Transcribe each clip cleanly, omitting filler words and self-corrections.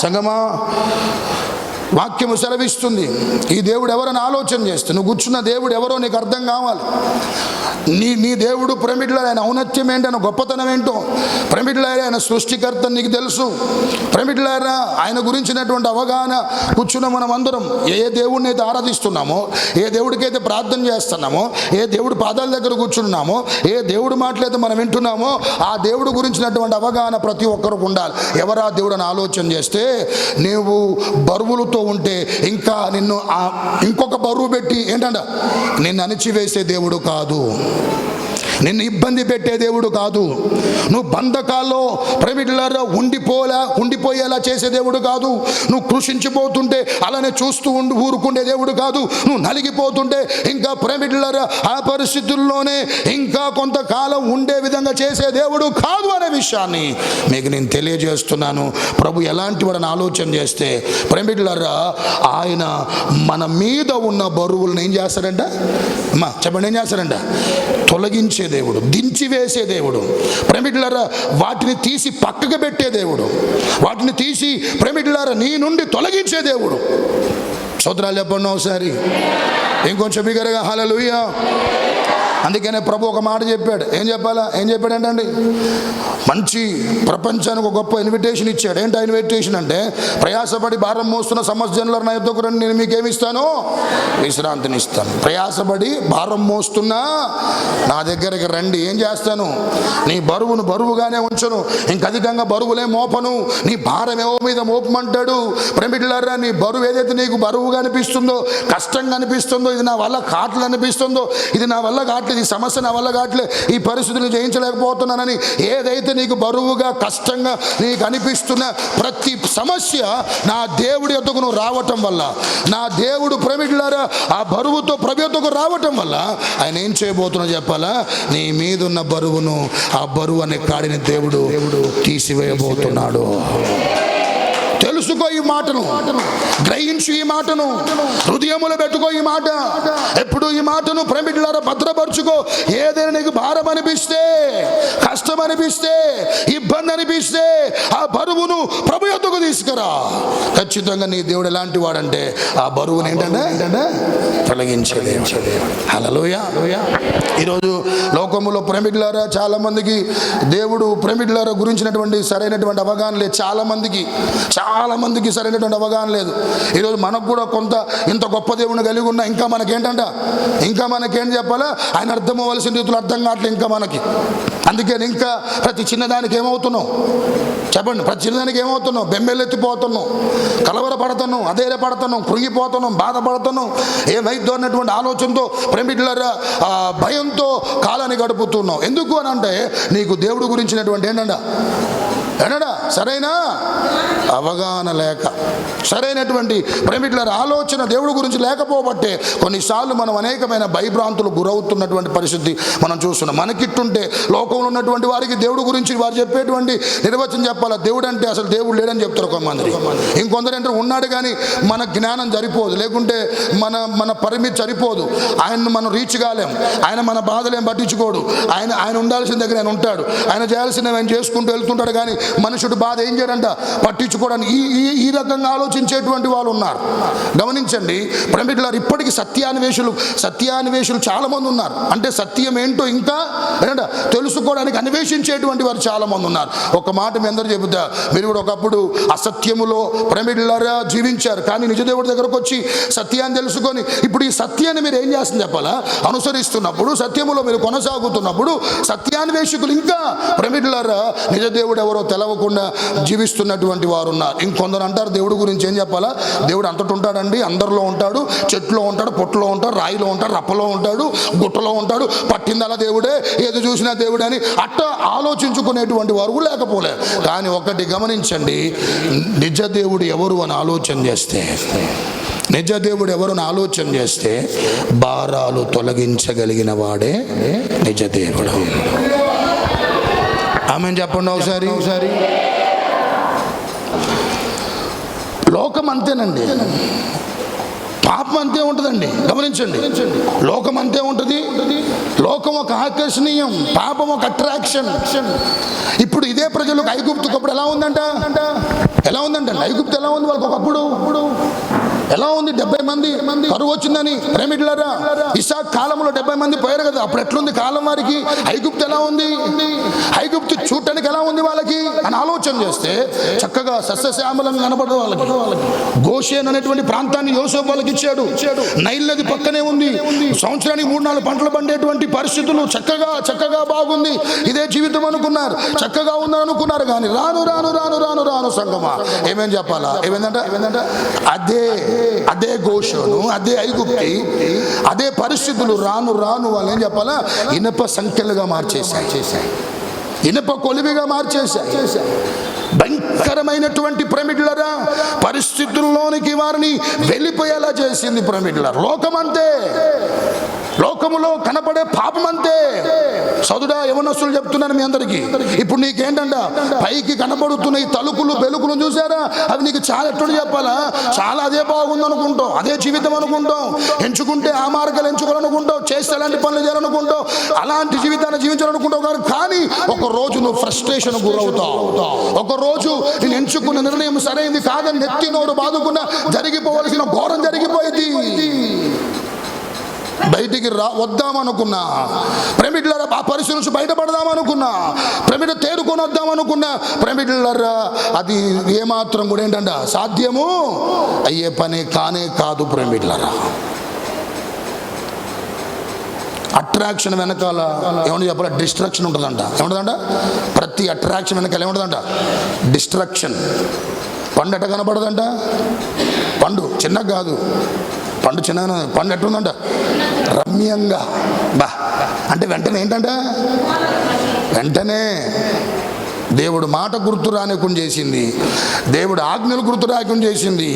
సంగమా, వాక్యము సెలవిస్తుంది, ఈ దేవుడు ఎవరని ఆలోచన చేస్తే నువ్వు కూర్చున్న దేవుడు ఎవరో నీకు అర్థం కావాలి. నీ దేవుడు ప్రమిడ్లో ఆయన ఔన్నత్యం ఏంటి, ఆయన గొప్పతనం ఏంటో, ప్రమిడ్లో ఆయన సృష్టికర్త నీకు తెలుసు. ప్రమిడ్లో ఆయన గురించినటువంటి అవగాహన కూర్చున్న మనం అందరం ఏ దేవుడిని అయితే ఆరాధిస్తున్నామో, ఏ దేవుడికైతే ప్రార్థన చేస్తున్నామో, ఏ దేవుడు పాదాల దగ్గర కూర్చున్నామో, ఏ దేవుడు మాటలైతే మనం వింటున్నామో, ఆ దేవుడు గురించినటువంటి అవగాహన ప్రతి ఒక్కరికి ఉండాలి. ఎవరా దేవుడని ఆలోచన చేస్తే నీవు బరువులతో ఉంటే ఇంకా నిన్ను ఇంకొక బరువు పెట్టి ఏంటంట నిన్ను అణిచివేసే దేవుడు కాదు, నిన్ను ఇబ్బంది పెట్టే దేవుడు కాదు, నువ్వు బంధకాల్లో ప్రేమికులారా ఉండిపోయేలా చేసే దేవుడు కాదు, నువ్వు కృషించిపోతుంటే అలానే చూస్తూ ఊరుకుండే దేవుడు కాదు, నువ్వు నలిగిపోతుంటే ఇంకా ప్రేమికులారా ఆ పరిస్థితుల్లోనే ఇంకా కొంతకాలం ఉండే విధంగా చేసే దేవుడు కాదు అనే విషయాన్ని మీకు నేను తెలియజేస్తున్నాను. ప్రభు ఎలాంటి వాడని ఆలోచన చేస్తే ప్రేమికులారా ఆయన మన మీద ఉన్న బరువులను ఏం చేస్తాడంట, అమ్మా చెప్పండి, ఏం చేస్తాడంట, తొలగించే దేవుడు, దించివేసే దేవుడు. ప్రేమికులారా వాటిని తీసి పక్కకు పెట్టే దేవుడు, వాటిని తీసి ప్రేమికులారా నీ నుండి తొలగించే దేవుడు. స్తోత్రాలు చెప్పండి ఒకసారి, ఇంకొంచెం బిగ్గరగా హల్లెలూయా. అందుకనే ప్రభు ఒక మాట చెప్పాడు. ఏం చెప్పాడంటే మంచి ప్రపంచానికి ఒక గొప్ప ఇన్విటేషన్ ఇచ్చాడు. ఏంటి ఇన్విటేషన్ అంటే, ప్రయాసపడి భారం మోస్తున్న సమస్యలు నా యొద్దకు రండి, నేను మీకేమి ఇస్తాను, విశ్రాంతిని ఇస్తాను. ప్రయాసపడి భారం మోస్తున్నా నా దగ్గరికి రండి, ఏం చేస్తాను, నీ బరువును బరువుగానే ఉంచను, ఇంకధికంగా బరువులే మోపను, నీ భారం ఏవో మీద మోపమంటాడు. ప్రేమికులారా నీ బరువు ఏదైతే నీకు బరువుగా అనిపిస్తుందో, కష్టంగా అనిపిస్తుందో, ఇది నా వల్ల కాట్లు అనిపిస్తుందో, ఇది నా వల్ల కాట్లేదు, ఈ సమస్య నా వల్ల కాట్లే, ఈ పరిస్థితులు జయించలేకపోతున్నానని ఏదైతే నీకు బరువుగా కష్టంగా నీకు అనిపిస్తున్న ప్రతి సమస్య నా దేవుడి యొద్దకు నువ్వు రావటం వల్ల, నా దేవుడు ప్రేమికులారా ఆ బరువుతో ప్రభు యొద్దకు రావటం వల్ల ఆయన ఏం చేయబోతున్నా చెప్పాలా, నీ మీదున్న బరువును, ఆ బరువు అనే కాడిని దేవుడు తీసివేయబోతున్నాడు. తెలుసుకో ఈ మాటను, గ్రహించు ఈ మాటను, హృదయములో పెట్టుకో ఈ మాట. ఎప్పుడు ఈ మాటను ప్రేమికులారా భద్రపరుచుకో. ఏదైనా నీకు భారం అనిపిస్తే, కష్టం అనిపిస్తే, ఇబ్బంది అనిపిస్తే ఆ బరువును ప్రభు యొద్దకు తీసుకురా. ఖచ్చితంగా నీ దేవుడు ఎలాంటి వాడంటే ఆ బరువును ఏంటంటే తొలగించే దేవుడు. హల్లెలూయా. ఈరోజు లోకములో ప్రేమికులారా చాలా మందికి దేవుడు ప్రేమికులారా గురించినటువంటి సరైనటువంటి అవగాహన లేదు. చాలా మందికి సరైనటువంటి అవగాహన లేదు. ఈరోజు మనకు కూడా కొంత ఇంత గొప్ప దేవుని కలిగి ఉన్నా ఇంకా మనకేం చెప్పాలా, ఆయన అర్థం అవ్వాల్సిన రీతిలో అర్థం కావట్లేదు ఇంకా మనకి. అందుకని ఇంకా ప్రతి చిన్నదానికి ఏమవుతున్నావు చెప్పండి, ప్రతి చిన్నదానికి ఏమవుతున్నావు, బెంబెలెత్తిపోతున్నావు, కలవరపడుతున్నావు, అధైర్యపడుతున్నావు, కృంగిపోతున్నాం, బాధపడుతున్నాం, ఏమైద్దో అన్నటువంటి ఆలోచనతో ప్రేమికులారా భయంతో కాలాన్ని గడుపుతున్నావు. ఎందుకు అని అంటే నీకు దేవుడు గురించినటువంటి ఏంటంట సరైన అవగాహన లేక, సరైనటువంటి ప్రేమికులారా ఆలోచన దేవుడి గురించి లేకపోబట్టే కొన్నిసార్లు మనం అనేకమైన భయభ్రాంతులు గురవుతున్నటువంటి పరిస్థితి మనం చూస్తున్నాం. మనకిట్టుంటే లోకంలో ఉన్నటువంటి వారికి దేవుడి గురించి వారు చెప్పేటువంటి నిర్వచనం చెప్పాలా, దేవుడు అంటే అసలు దేవుడు లేడని చెప్తారు కొంతమంది. ఇంకొందరు అంటే ఉన్నాడు కానీ మన జ్ఞానం సరిపోదు, లేకుంటే మన పరిమితి సరిపోదు, ఆయన్ని మనం రీచ్ కాలేం, ఆయన మన బాధలు ఏం పట్టించుకోడు, ఆయన ఉండాల్సిన దగ్గర ఆయన ఉంటాడు, ఆయన చేయాల్సినవి ఆయన చేసుకుంటూ వెళ్తుంటాడు. కానీ మనుషుడు బాధ ఏం చేయడంట పట్టించుకోవడానికి ఈ రకంగా ఆలోచించేటువంటి వాళ్ళు ఉన్నారు. గమనించండి ప్రేమికులారా, ఇప్పటికీ సత్యాన్వేషులు చాలా మంది ఉన్నారు. అంటే సత్యం ఏంటో ఇంకా తెలుసుకోవడానికి అన్వేషించేటువంటి వారు చాలా మంది ఉన్నారు. ఒక మాట మీ అందరూ చెబుతా, మీరు కూడా ఒకప్పుడు అసత్యములో ప్రేమికులారా జీవించారు, కానీ నిజ దేవుడి దగ్గరకు వచ్చి సత్యాన్ని తెలుసుకొని ఇప్పుడు ఈ సత్యాన్ని మీరు ఏం చేస్తుంది చెప్పాలా, అనుసరిస్తున్నప్పుడు, సత్యములో మీరు కొనసాగుతున్నప్పుడు సత్యాన్వేషకులు ఇంకా ప్రేమికులారా నిజ దేవుడు ఎవరో తెలవకుండా జీవిస్తున్నటువంటి వారు ఉన్నారు. ఇంకొందరు అంటారు దేవుడి గురించి ఏం చెప్పాలా, దేవుడు అంతటి ఉంటాడండి, అందరిలో ఉంటాడు, చెట్టులో ఉంటాడు, పొట్టులో ఉంటాడు, రాయిలో ఉంటాడు, రప్పలో ఉంటాడు, గుట్టలో ఉంటాడు, పట్టిందలా దేవుడే, ఏది చూసినా దేవుడే అని అట్ట ఆలోచించుకునేటువంటి వారు లేకపోలే. కానీ ఒకటి గమనించండి, నిజ దేవుడు ఎవరు అని ఆలోచన చేస్తే భారాలు తొలగించగలిగిన వాడే నిజ దేవుడు. ఆమేన్ చెప్పండి ఒకసారి. లోకం అంతేనండి, పాపం అంతే ఉంటుందండి. గమనించండి, లోకం అంతే ఉంటుంది. లోకం ఒక ఆకర్షణీయం, పాపం ఒక అట్రాక్షన్. ఇప్పుడు ఇదే ప్రజలకు ఐగుప్తుకప్పుడు ఎలా ఉందంట, ఎలా ఉందంటే ఐగుప్తు ఎలా ఉంది వాళ్ళకి ఒకప్పుడు ఎలా ఉంది? 70 మంది కరువు వచ్చిందని ప్రేమికులారా, ఇస్సాకు కాలంలో 70 మంది పోయారు కదా, అప్పుడు ఎట్లుంది కాలం వారికి? ఐగుప్తు ఎలా ఉంది? ఐగుప్తు చూడటానికి ఎలా ఉంది వాళ్ళకి అని ఆలోచన చేస్తే చక్కగా సస్యశ్యామలంగా కనపడదు వాళ్ళకి. గోషేన్ అనేటువంటి ప్రాంతాన్ని యోసేపు వాళ్ళకి ఇచ్చాడు. నైల్ నది పక్కనే ఉంది. సంవత్సరానికి 3-4 పంటలు పండేటువంటి పరిస్థితులు, చక్కగా బాగుంది, ఇదే జీవితం అనుకున్నారు, చక్కగా ఉందని అనుకున్నారు. కానీ రాను రాను రాను రాను రాను సంగమా ఏమేం చెప్పాలా? ఏమైందంట? అదే గోషను, అదే ఐగుప్తి, అదే పరిస్థితులు రాను రాను వాళ్ళు ఏం చెప్పాలా? ఇనప సంఖ్యలుగా మార్చేశాయి, ఇనప కొలివిగా మార్చేశాయి. భయంకరమైనటువంటి ప్రేమికులరా పరిస్థితుల్లోనికి వారిని వెళ్ళిపోయేలా చేసింది ప్రేమికులరా. లోకమంతే, లోకములో కనపడే పాపం అంతే. సోదరుడా, యవనస్తులు చెప్తున్నాను మీ అందరికీ, ఇప్పుడు నీకేంటంట పైకి కనపడుతున్న ఈ తలుకులు బెలుకులు చూసారా, అవి నీకు చాలా ఎట్టు చెప్పాలా? చాలా అదే బాగుంది అనుకుంటాం, అదే జీవితం అనుకుంటాం, ఎంచుకుంటే ఆ మార్గాలు ఎంచుకోవాలనుకుంటాం, చేస్తే అలాంటి పనులు చేయాలనుకుంటాం, అలాంటి జీవితాన్ని జీవించాలనుకుంటావు. కానీ ఒక రోజు నువ్వు ఫ్రస్ట్రేషన్ గురవుతావు. ఒక రోజు నేను ఎంచుకున్న నిర్ణయం సరైనది కాదని నెత్తి నోరు బాదుకున్న జరిగిపోవలసిన ఘోరం జరిగిపోయింది. బయటికి వద్దామనుకున్నా ప్రేమికులారా, ఆ పరిస్థితి నుంచి బయటపడదామనుకున్నా, ప్రేమిట తేరుకొని వద్దామనుకున్నా ప్రేమికులారా, అది ఏమాత్రం కూడా ఏంటంట సాధ్యము అయ్యే పని కానే కాదు ప్రేమికులారా. అట్రాక్షన్ వెనకాల ఏమన్నా చెప్పాలి? డిస్ట్రాక్షన్ ఉంటుందంట. ఏముంటుందంట? ప్రతి అట్రాక్షన్ వెనకాల ఏముంటుందంట? డిస్ట్రాక్షన్. పండు ఎట్ట కనపడదంట? పండు చిన్నగా కాదు, పండు చిన్న, పండు ఎట్టుందంట? రమ్యంగా. అంటే వెంటనే ఏంటంట? వెంటనే దేవుడు మాట గుర్తు రానికుండా చేసింది, దేవుడు ఆజ్ఞలు గుర్తు రాకుండా చేసింది,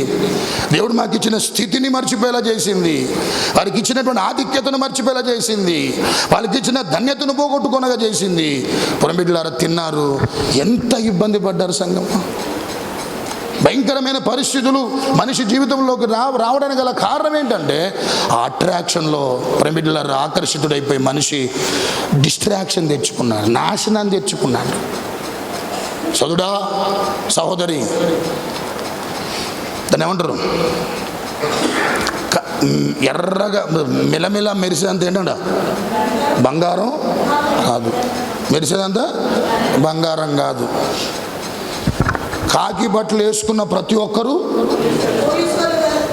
దేవుడు మాకు ఇచ్చిన స్థితిని మర్చిపోయేలా చేసింది, వారికి ఇచ్చినటువంటి ఆధిక్యతను మర్చిపోయేలా చేసింది, వాళ్ళకి ఇచ్చిన ధన్యతను పోగొట్టుకొనగా చేసింది. పురమిడ్లారా తిన్నారు, ఎంత ఇబ్బంది పడ్డారు సంఘం. భయంకరమైన పరిస్థితులు మనిషి జీవితంలోకి రావడానికి గల కారణం ఏంటంటే ఆ అట్రాక్షన్లో ప్రేమికులారా ఆకర్షితుడైపోయి మనిషి డిస్ట్రాక్షన్ తెచ్చుకున్నాడు, నాశనాన్ని తెచ్చుకున్నాడు. సోదరుడా, సహోదరి, దాన్ని ఏమంటారు? ఎర్రగా మిలమిల మెరిసేదంత ఏంటంట? బంగారం కాదు. మెరిసేదంతా బంగారం కాదు. కాకి బట్టలు వేసుకున్న ప్రతి ఒక్కరూ,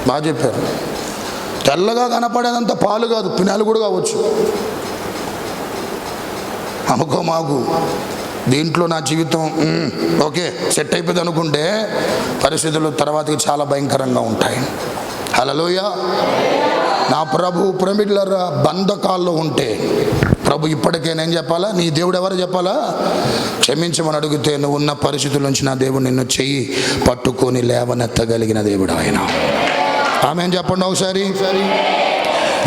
బాగా చెప్పారు, తెల్లగా కనపడేదంతా పాలు కాదు, పినాలు కూడా కావచ్చు. అనుకో మాకు దీంట్లో నా జీవితం ఓకే సెట్ అయిపోయింది అనుకుంటే పరిస్థితులు తర్వాతకి చాలా భయంకరంగా ఉంటాయి. హల్లెలూయా. నా ప్రభు ప్రేమికులారా బంధకాల్లో ఉంటే ప్రభు ఇప్పటికే నేను చెప్పాలా? నీ దేవుడు ఎవరు చెప్పాలా? క్షమించమని అడిగితే నువ్వు ఉన్న పరిస్థితుల నుంచి నా దేవుడు నిన్ను చెయ్యి పట్టుకొని లేవనెత్తగలిగిన దేవుడు ఆయన. ఆమేన్ చెప్పండి ఒకసారి.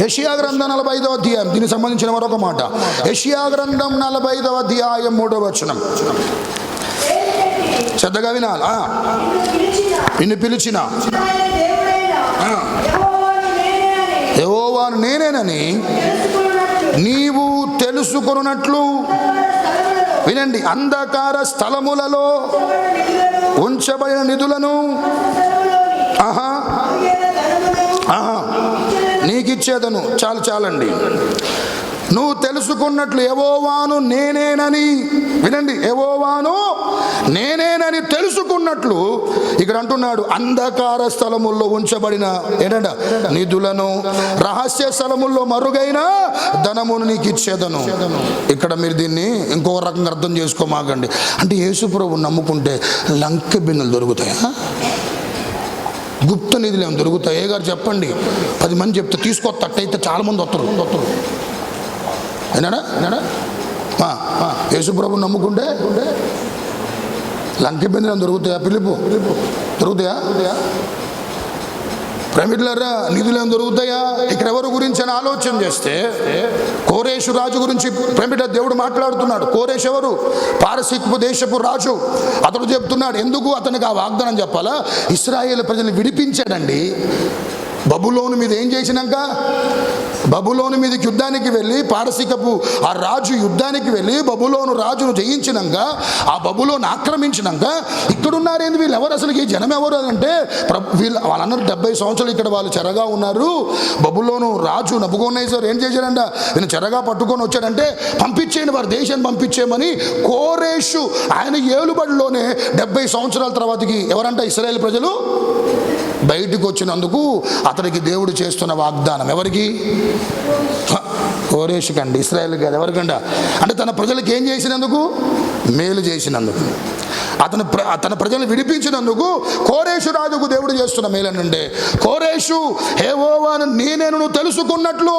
యెషయా గ్రంథం 45వ అధ్యాయం, దీనికి సంబంధించిన మరొక మాట. యెషయా గ్రంథం 45వ అధ్యాయం 3వ వచనం. శ్రద్ధగా వినాలి. నిన్ను పిలిచిన యెహోవాను నేనేనని నీవు తెలుసుకొనున్నట్లు, వినండి, అంధకార స్థలములలో ఉంచబడిన నిధులను నీకిచ్చేదను. చాలండి. నువ్వు తెలుసుకున్నట్లు యెహోవాను నేనేనని, వినండి, యెహోవాను నేనేనని తెలుసుకున్నట్లు ఇక్కడ అంటున్నాడు. అంధకార స్థలముల్లో ఉంచబడిన ఏంటంట నిధులను, రహస్య స్థలముల్లో మరుగైన ధనమును నీకు ఇచ్చేదను. ఇక్కడ మీరు దీన్ని ఇంకో రకంగా అర్థం చేసుకోమాకండి. అంటే యేసుప్రభువు నమ్ముకుంటే లంక బిన్నెలు దొరుకుతాయా? గుప్త నిధులు ఏమి దొరుకుతాయి? ఏ గారు చెప్పండి. 10 మంది చెప్తే తీసుకొత్తట్టయితే చాలా మంది వస్తారు. ఏనాడా యేసుప్రభుని నమ్ముకుంటే లంక బిందెలు దొరుకుతాయా? పిలుపు దొరుకుతాయా? ప్రేమికులారా నిధులు దొరుకుతాయా? ఇక్కడ ఎవరి గురించి అని ఆలోచన చేస్తే కోరేషు రాజు గురించి ప్రేమిట దేవుడు మాట్లాడుతున్నాడు. కోరేషు ఎవరు? పారసీకపు దేశపు రాజు. అతడు చెప్తున్నాడు, ఎందుకు అతనికి ఆ వాగ్దానం చెప్పాలా? ఇశ్రాయేలు ప్రజల్ని విడిపించాడండి. బబులోను మీద ఏం చేసినాక బబులోను మీదకి యుద్ధానికి వెళ్ళి పారసికపు ఆ రాజు యుద్ధానికి వెళ్ళి బబులోను రాజును జయించినాక ఆ బబులోను ఆక్రమించినాక ఇక్కడున్నారేంది వీళ్ళు ఎవరు, అసలు ఈ జనం ఎవరు అంటే వాళ్ళందరూ 70 సంవత్సరాలు ఇక్కడ వాళ్ళు చెరగా ఉన్నారు. బబులోను రాజు నబుకద్నెజర్ ఏం చేశాడంట, ఈయన చెరగా పట్టుకొని వచ్చాడంటే పంపించేయండి, వారి దేశాన్ని పంపించేయమని కోరేషు ఆయన ఏలుబడిలోనే 70 సంవత్సరాల తర్వాతకి ఎవరంట ఇశ్రాయేలు ప్రజలు బయటకు వచ్చినందుకు అతనికి దేవుడు చేస్తున్న వాగ్దానం. ఎవరికి? కోరేషుకండి, ఇశ్రాయేల్ కాదు. ఎవరికంట అంటే తన ప్రజలకు ఏం చేసినందుకు? మేలు చేసినందుకు, తన ప్రజలను విడిపించినందుకు కోరేషు రాజుకు దేవుడు చేస్తున్న మేలనంటే, కోరేషు యెహోవాను నేనేను నువ్వు తెలుసుకున్నట్లు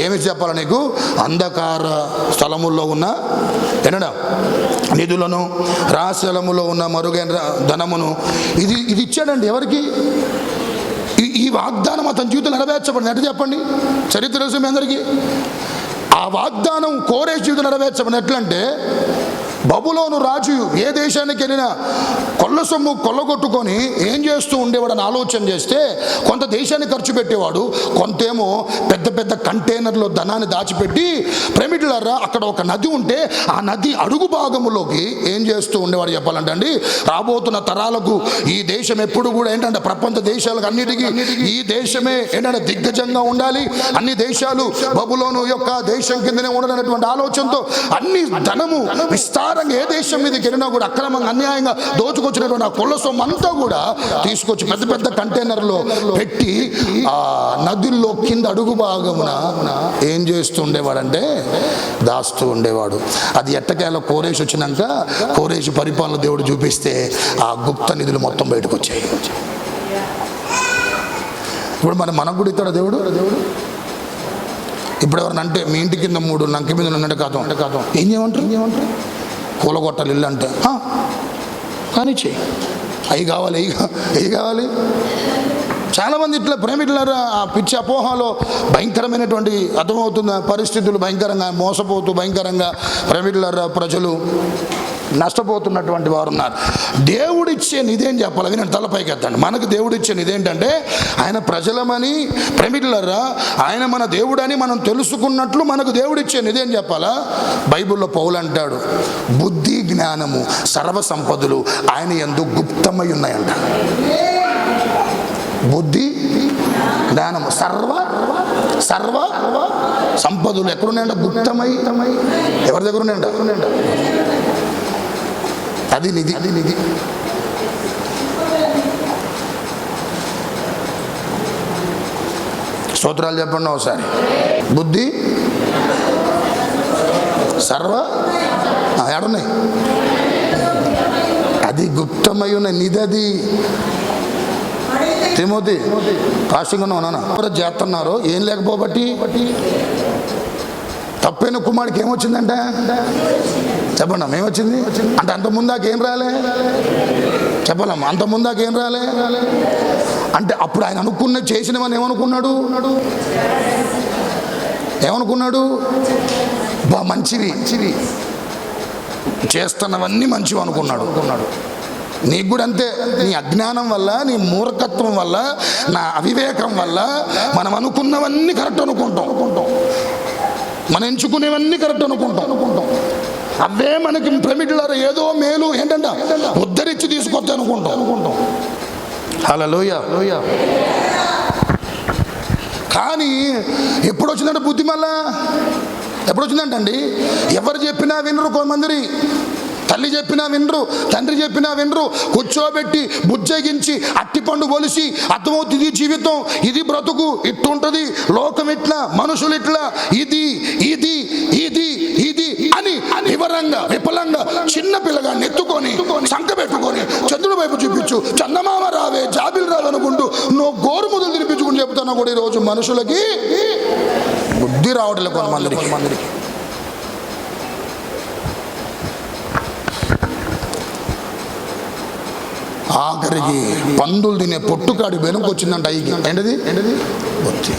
ఏమి చెప్పాలి నీకు? అంధకార స్థలముల్లో ఉన్న నిధులను, రహస్యములో ఉన్న మరుగైన ధనమును ఇది ఇచ్చాడండి. ఎవరికి? ఈ వాగ్దానం అతని జీవితం నెరవేర్చబడింది. అంటే చెప్పండి, చరిత్ర తెలుసు మీ అందరికీ. ఆ వాగ్దానం కోరేషు జీవితం నెరవేర్చబడింది. ఎట్లంటే బబులోను రాజు ఏ దేశానికి వెళ్ళినా కొల్ల సొమ్ము కొల్లగొట్టుకొని ఏం చేస్తూ ఉండేవాడని ఆలోచన చేస్తే కొంత దేశాన్ని ఖర్చు పెట్టేవాడు, కొంతేమో పెద్ద పెద్ద కంటైనర్లో ధనాన్ని దాచిపెట్టి ప్రేమిటులారా అక్కడ ఒక నది ఉంటే ఆ నది అడుగు భాగములోకి ఏం చేస్తూ ఉండేవాడు చెప్పాలంటే అండి, రాబోతున్న తరాలకు ఈ దేశం ఎప్పుడు కూడా ఏంటంటే ప్రపంచ దేశాలకు అన్నిటికీ ఈ దేశమే ఏంటంటే దిగ్గజంగా ఉండాలి, అన్ని దేశాలు బబులోను యొక్క దేశం కిందనే ఉండాలనేటువంటి ఆలోచనతో అన్ని ధనము విస్తారంగా ఏ దేశం మీదకి వెళ్ళినా కూడా అక్రమంగా అన్యాయంగా దోచుకొచ్చినటువంటి ఆ కొల్ల సొమ్ము అంతా కూడా తీసుకొచ్చి పెద్ద పెద్ద కంటైనర్లో పెట్టి ఆ నదుల్లో కింద అడుగు భాగమున ఏం చేస్తూ ఉండేవాడంటే దాస్తూ ఉండేవాడు. అది ఎట్టకేలా కోరేషు వచ్చినాక కోరేషు పరిపాలన దేవుడు చూపిస్తే ఆ గుప్త నిధులు మొత్తం బయటకు వచ్చాయి. ఇప్పుడు మనకు కూడా ఇస్తాడు దేవుడు. ఇప్పుడు ఎవరన్నా అంటే మీ ఇంటి కింద 3 లంక మీద ఉన్నట్టు కాదు ఏం చేయమంటారు? కూలగొట్టాలి ఇల్లు అంటే కానీ చెయ్యి, అవి కావాలి అవి కావాలి. చాలామంది ఇట్లా ప్రేమికులారా ఆ పిచ్చి అపోహలో భయంకరమైనటువంటి అర్థమవుతున్న పరిస్థితులు భయంకరంగా మోసపోతూ భయంకరంగా ప్రేమికులారా ప్రజలు నష్టపోతున్నటువంటి వారు ఉన్నారు. దేవుడిచ్చే నిధేం చెప్పాలి, అవి నేను తలపైకి ఎత్తండి. మనకు దేవుడిచ్చే నిధేంటంటే ఆయన ప్రజలమని ప్రేమికులారా ఆయన మన దేవుడని మనం తెలుసుకున్నట్లు మనకు దేవుడిచ్చే నిధేం చెప్పాలా? బైబిల్లో పౌలు అంటాడు, బుద్ధి జ్ఞానము సర్వ సంపదలు ఆయన యందు గుప్తమై ఉన్నాయంట. బుద్ధి జ్ఞానము సర్వ సంపదలు ఎక్కడున్నాయంట? గుప్తమై. ఎవరి దగ్గర ఉన్నాయంట? అది నిధి. స్తోత్రాలు చెప్పండి ఒకసారి. బుద్ధి సర్వ ఏడున్నాయి, అది గుప్తమై ఉన్న నిధి. అది తిమోతి ఫాస్టింగ్ ఉన్నాను చేస్తున్నారు ఏం లేకపోబట్టి. తప్పైన కుమారుడికి ఏమొచ్చిందంట చెప్పండి, ఏమొచ్చింది అంటే అంత ముందాక ఏం రాలే చెప్పలేము. అంత ముందాక ఏం రాలే అంటే అప్పుడు ఆయన అనుకున్న చేసినవని ఏమనుకున్నాడు? బా మంచివి చేస్తున్నవన్నీ మంచివి అనుకున్నాడు. నీకు కూడా అంతే. నీ అజ్ఞానం వల్ల, నీ మూర్ఖత్వం వల్ల, నా అవివేకం వల్ల మనం అనుకున్నవన్నీ కరెక్ట్ అనుకుంటాం, మనం ఎంచుకునేవన్నీ కరెక్ట్ అనుకుంటాం. అవే మనకి ప్రేమికులారా ఏదో మేలు ఏంటంటే ఉద్ధరించి తీసుకొద్ది అనుకుంటాం. హల్లెలూయా. కానీ ఎప్పుడు వచ్చిందంటే బుద్ధి మళ్ళా ఎప్పుడు వచ్చిందంటండి, ఎవరు చెప్పినా వినరు. కొంతమంది తల్లి చెప్పినా వినరు, తండ్రి చెప్పినా వినరు. కూర్చోబెట్టి బుజ్జగించి అట్టిపండు ఒలిసి అర్థమవుతుంది జీవితం, ఇది బ్రతుకు, ఇట్టుంటది లోకం, ఇట్లా మనుషులు ఇట్లా, ఇది ఇది ఇది ఇది అని వివరంగా విఫలంగా చిన్న పిల్లగా నెత్తుకొని సంక పెట్టుకొని చంద్రుడి వైపు చూపించు, చందమామ రావే జాబిలు రావనుకుంటూ నువ్వు గోరు ముద్దలు తినిపించుకుని చెప్తున్నా కూడా ఈరోజు మనుషులకి బుద్ధి రావట్లేదు కొంతమందికి. ఆఖరికి పందులు తినే పొట్టుకాడి వెనుక వచ్చిందంట. అయ్యి ఏంటది బుద్ధి.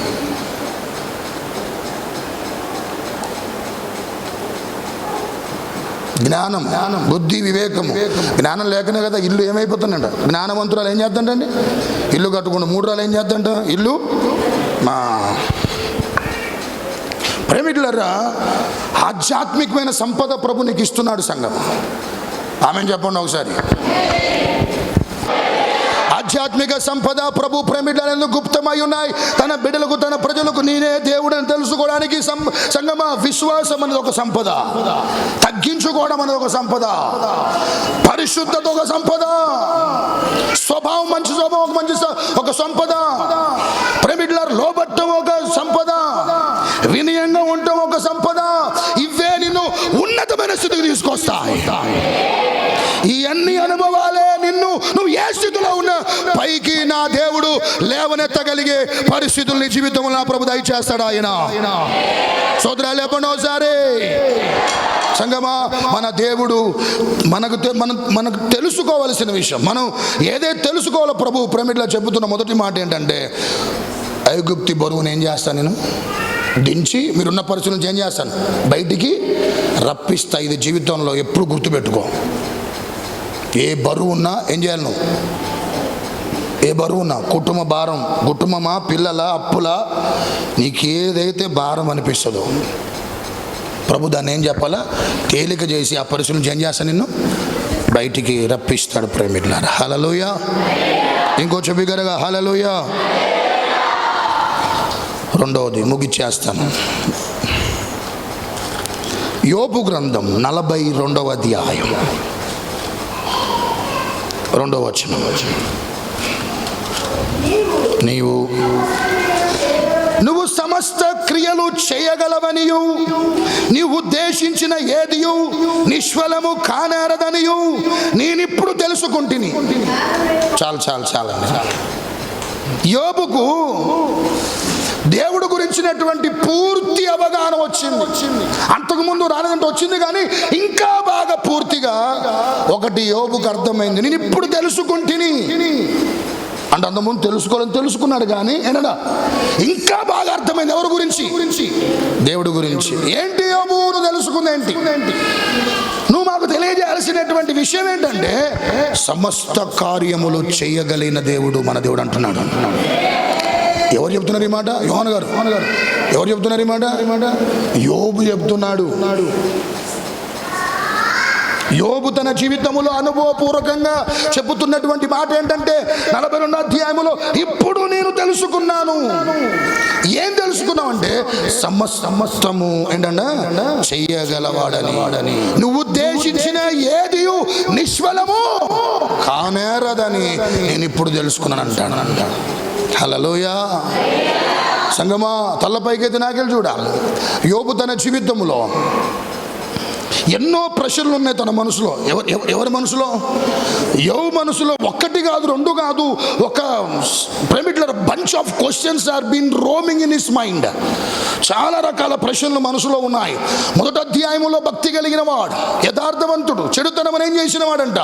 జ్ఞానం, బుద్ధి, వివేకము. జ్ఞానం లేకనే కదా ఇల్లు ఏమైపోతుందంట. జ్ఞానవంతురాలు ఏం చేద్దంటండి, ఇల్లు కట్టుకుంటూ 3 రాలు ఏం చేద్దంట, ఇల్లు ప్రేమికులారా, ఆధ్యాత్మికమైన సంపద ప్రభు నీకు ఇస్తున్నాడు సంఘం. ఆమెను చెప్పండి ఒకసారి. ఆధ్యాత్మిక సంపద ప్రభు ప్రేమికులను గుప్తమై ఉన్నాయి. తన బిడ్డలకు, తన ప్రజలకు నేనే దేవుడు అని తెలుసుకోవడానికి సంగమా, విశ్వాసం అనేది ఒక సంపద, తగ్గించుకోవడం అనేది ఒక సంపద, పరిశుద్ధత ఒక సంపద, స్వభావం, మంచి స్వభావం ఒక సంపద, ప్రేమికులారా లోబట్టం ఒక సంపద, వినయంగా ఉండటం ఒక సంపద. ఇవే నిన్ను ఉన్నతమైన స్థితికి తీసుకొస్తాయి. ఈ అన్ని అనుభవాలే నువ్వు ఏ స్థితిలో ఉన్నా పైకి నా దేవుడు లేవనెత్తగలిగే పరిస్థితులు నీ జీవితంలో నా ప్రభు దయచేస్తాడు ఆయన. సోదరా లేపండి ఒకసారి. సంగమా, మన దేవుడు మనకు తెలుసుకోవలసిన విషయం, మనం ఏదైతే తెలుసుకోవాలో ప్రభు ప్రేమికులా చెబుతున్న మొదటి మాట ఏంటంటే, ఐగుప్తి బరువును ఏం చేస్తాను నేను దించి మీరున్న పరిస్థితులను ఏం చేస్తాను బయటికి రప్పిస్తా. ఇది జీవితంలో ఎప్పుడు గుర్తుపెట్టుకో. ఏ బరువు ఉన్నా ఏం చేయాలి నువ్వు? ఏ బరువు ఉన్నా, కుటుంబ భారం, కుటుంబమా, పిల్లల అప్పుల, నీకేదైతే భారం అనిపిస్తుందో ప్రభు దాన్ని ఏం చెప్పాలా, తేలిక చేసి ఆ పరిస్థితులను ఏం చేస్తాను నిన్ను బయటికి రప్పిస్తాడు. ప్రేమికులారా హల్లెలూయా. ఇంకొంచెం బిగ్గరగా హల్లెలూయా. రెండవది ముగిచ్చేస్తాను. యోబు గ్రంథం 42వ అధ్యాయం 2వ వచనం. నువ్వు సమస్త క్రియలు చేయగలవనియు, నీవు ఉద్దేశించిన ఏదియు నిష్ఫలము కానేరదనియు నేనిప్పుడు తెలుసుకుంటుని. చాలా యోబుకు దేవుడు గురించినటువంటి పూర్తి అవగాహన వచ్చింది. అంతకుముందు రాలేదంటే వచ్చింది, కానీ ఇంకా బాగా పూర్తిగా ఒకటి యోబుకు అర్థమైంది. నేను ఇప్పుడు తెలుసుకుంటుని అంటే అంతకుముందు తెలుసుకున్నాడు, కానీ ఏంటంటే ఇంకా బాగా అర్థమైంది. ఎవరి గురించి? దేవుడు గురించి. ఏంటి యోబు నువ్వు తెలుసుకుంది ఏంటి? నువ్వు మాకు తెలియజేయాల్సినటువంటి విషయం ఏంటంటే, సమస్త కార్యములు చేయగలిగిన దేవుడు మన దేవుడు అంటున్నాడు. ఎవరు చెప్తున్నారు ఈ మాట? యోహాను గారు. ఎవరు చెప్తున్నారు ఈ మాట? యోబు చెప్తున్నాడు. యోబు తన జీవితంలో అనుభవపూర్వకంగా చెబుతున్నటువంటి మాట ఏంటంటే, 42వ అధ్యాయములో ఇప్పుడు నేను తెలుసుకున్నాను. ఏం తెలుసుకున్నావు అంటే, సమస్తము ఏంటంటే చెయ్యగలవాడని, నువ్వు ఉద్దేశించిన ఏది నిష్ఫలము కానేరదని నేను ఇప్పుడు తెలుసుకున్నాను అంటాడు. హల్లెలూయా. సంగమా, తల్లపైకైతే నాకెళ్ళి చూడాలి. యోబు తన జీవితంలో ఎన్నో ప్రశ్నలు ఉన్నాయి తన మనసులో. ఎవరి మనసులో? యోబు మనసులో ఒక్కటి కాదు, రెండు కాదు, ఒక private bunch of questions are been roaming in his mind. చాలా రకాల ప్రశ్నలు మనసులో ఉన్నాయి. మొదటి అధ్యాయంలో భక్తి కలిగిన వాడు, యథార్థవంతుడు, చెడుతనం ఏం చేసిన వాడంట,